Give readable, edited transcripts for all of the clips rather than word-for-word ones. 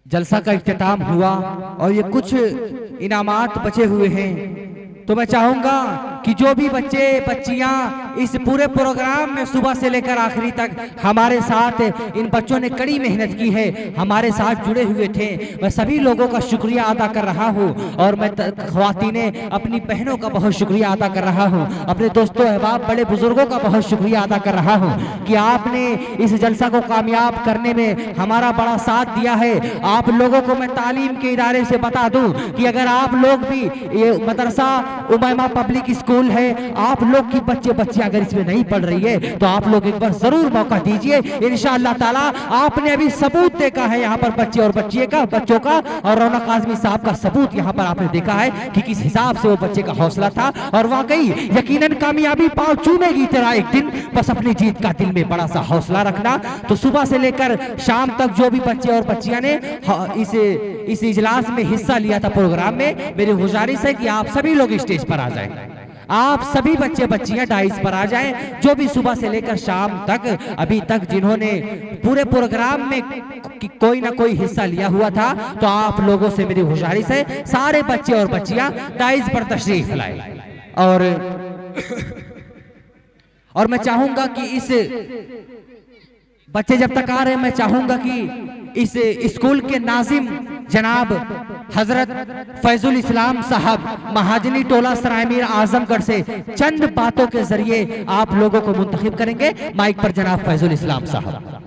जलसा का इख्तिताम हुआ और ये कुछ इनामात बचे हुए हैं। तो मैं चाहूंगा कि जो भी बच्चे बच्चियां इस पूरे प्रोग्राम में सुबह से लेकर आखिरी तक हमारे साथ, इन बच्चों ने कड़ी मेहनत की है, हमारे साथ जुड़े हुए थे, मैं सभी लोगों का शुक्रिया अदा कर रहा हूं। और मैं ख्वातीनें अपनी बहनों का बहुत शुक्रिया अदा कर रहा हूं, अपने दोस्तों अहबाब बड़े बुजुर्गों का बहुत शुक्रिया अदा कर रहा हूं कि आपने इस जलसा को कामयाब करने में हमारा बड़ा साथ दिया है। आप लोगों को मैं तालीम के इदारे से बता दूं कि अगर आप लोग भी, ये मदरसा उमैमा पब्लिक स्कूल है, आप लोग की बच्चे बच्चियां अगर इसमें नहीं पढ़ रही है तो आप लोग एक बार जरूर मौका दीजिए। इंशाअल्लाह ताला आपने अभी सबूत देखा है यहाँ पर बच्चे और बच्चों का, और रौनक आजमी साहब का सबूत यहाँ पर आपने देखा है कि किस हिसाब से वो बच्चे का हौसला था। और वाकई यकीनन कामयाबी पांव चूमेगी तेरा एक दिन, बस अपनी जीत का दिल में बड़ा सा हौसला रखना। तो सुबह से लेकर शाम तक जो भी बच्चे और बच्चियां ने इस इजलास में हिस्सा लिया था प्रोग्राम में, मेरी गुजारिश है कि आप सभी लोग स्टेज पर आ जाएं। आप सभी बच्चे बच्चियां डाइस पर आ जाएं, जो भी सुबह से लेकर शाम तक अभी तक जिन्होंने पूरे प्रोग्राम में कोई ना कोई हिस्सा लिया हुआ था। तो आप लोगों से मेरी गुजारिश है सारे बच्चे और बच्चियां डाइस पर तशरीफ लाएं। और मैं चाहूंगा कि इस बच्चे जब तक आ रहे हैं, मैं चाहूंगा कि इस स्कूल के नाजिम जनाब हजरत फैजुल इस्लाम साहब महाजनी टोला सरायमीर आजमगढ़ से चंद बातों के जरिए आप लोगों को मुंतखिब करेंगे। माइक पर जनाब फैजुल इस्लाम साहब।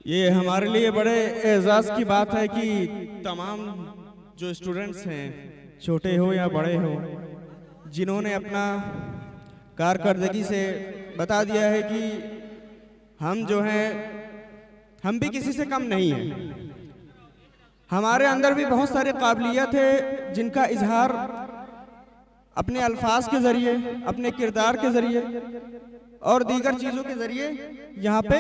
ये हमारे लिए बड़े एजाज की बात है कि तमाम जो स्टूडेंट्स हैं, छोटे हो या बड़े हो, जिन्होंने अपना कारकर्दगी से बता दिया है कि हम जो हैं, हम भी किसी से कम नहीं हैं। हमारे अंदर भी बहुत सारी काबिलियत है जिनका इजहार अपने अल्फाज के जरिए, अपने किरदार के जरिए और दीगर चीजों के जरिए यहाँ पे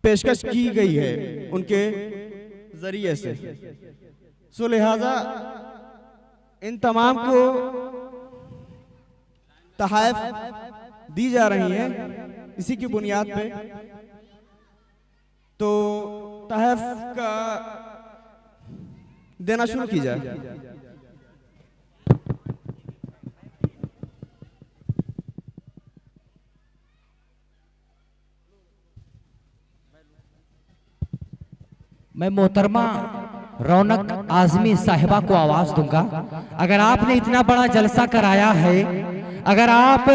पेशकश की गई है उनके जरिए से। सो लिहाजा इन तमाम को तहफ़ दी जा रही हैं इसी की बुनियाद पे। तो तहफ़ का देना शुरू की जाए। मैं मोहतरमा रौनक आजमी साहिबा को आवाज दूंगा। अगर आपने इतना बड़ा जलसा कराया है, अगर आप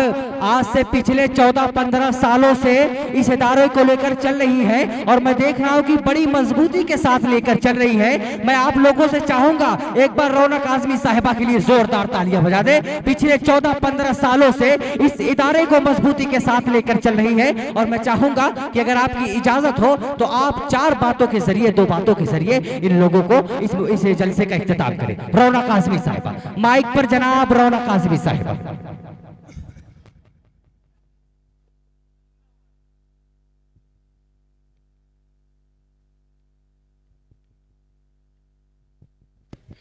आज से पिछले 14-15 सालों से इस इदारे को लेकर चल रही है और मैं देख रहा हूं कि बड़ी मजबूती के साथ लेकर चल रही है, मैं आप लोगों से चाहूंगा एक बार रौनक आजमी साहिबा के लिए जोरदार तालियां बजा दे। पिछले 14-15 सालों से इस इदारे को मजबूती के साथ लेकर चल रही है और मैं चाहूंगा कि अगर आपकी इजाजत हो तो आप 4 बातों के जरिए, 2 बातों के जरिए इन लोगों को इस जलसे का इख्तिताम करें। रौनक आजमी साहिबा, माइक पर जनाब रौनक आजमी साहिबा।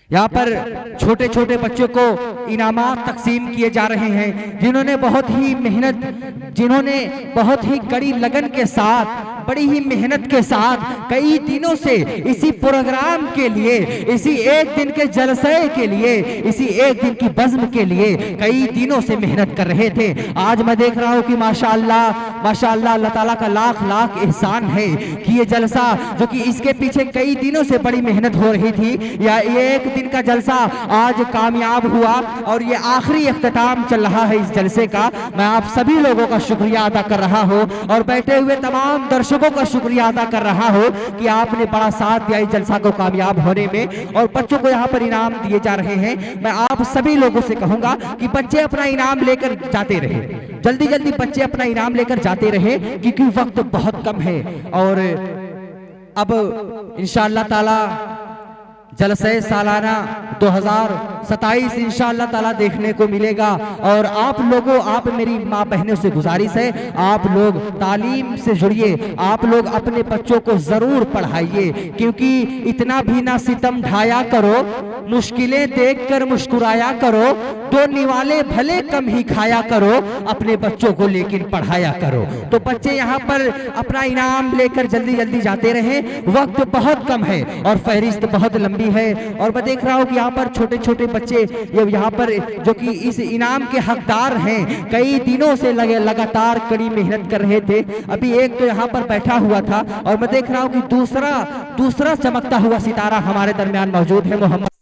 यहाँ पर छोटे छोटे बच्चों को इनामात तकसीम किए जा रहे हैं, जिन्होंने बहुत ही मेहनत, जिन्होंने बहुत ही कड़ी लगन के साथ, बड़ी ही मेहनत के साथ कई दिनों से इसी प्रोग्राम के लिए, इसी एक दिन के जलसे के लिए, इसी एक दिन की बज़्म के लिए कई दिनों से मेहनत कर रहे थे। आज मैं देख रहा हूँ कि माशाअल्लाह माशाअल्लाह अल्लाह ताला का लाख लाख एहसान है कि ये जलसा, जो कि इसके पीछे कई दिनों से बड़ी मेहनत हो रही थी, या ये एक दिन का जलसा आज कामयाब हुआ और ये आखिरी इख्तिताम चल रहा है इस जलसे का। मैं आप सभी लोगों का शुक्रिया अदा कर रहा हूँ और बैठे हुए तमाम दर्शकों का शुक्रिया अदा कर रहा हूँ कि आपने बड़ा साथ दिया इस जलसा को कामयाब होने में। और बच्चों को यहाँ पर इनाम दिए जा रहे हैं। मैं आप सभी लोगों से कहूंगा कि बच्चे अपना इनाम लेकर जाते रहे, जल्दी जल्दी बच्चे अपना इनाम लेकर जाते रहे क्योंकि वक्त बहुत कम है। और अब इंशाअल्लाह ताला जलसे सालाना 2027 इंशाअल्लाह ताला देखने को मिलेगा। और आप लोगों, आप मेरी माँ बहनों से गुजारिश है, आप लोग तालीम से जुड़िए, आप लोग अपने बच्चों को जरूर पढ़ाइए, क्योंकि इतना भी ना सितम ढाया करो, मुश्किलें देखकर मुस्कुराया करो, दो निवाले भले कम ही खाया करो, अपने बच्चों को लेकिन पढ़ाया करो। तो बच्चे यहाँ पर अपना इनाम लेकर जल्दी जल्दी जाते रहे, वक्त बहुत कम है और फहरिस्त बहुत लंबी है। और मैं देख रहा हूँ कि यहाँ पर छोटे छोटे बच्चे यहाँ पर जो कि इस इनाम के हकदार हैं, कई दिनों से लगातार कड़ी मेहनत कर रहे थे। अभी एक तो यहाँ पर बैठा हुआ था और मैं देख रहा हूँ कि दूसरा चमकता हुआ सितारा हमारे दरमियान मौजूद है। मोहम्मद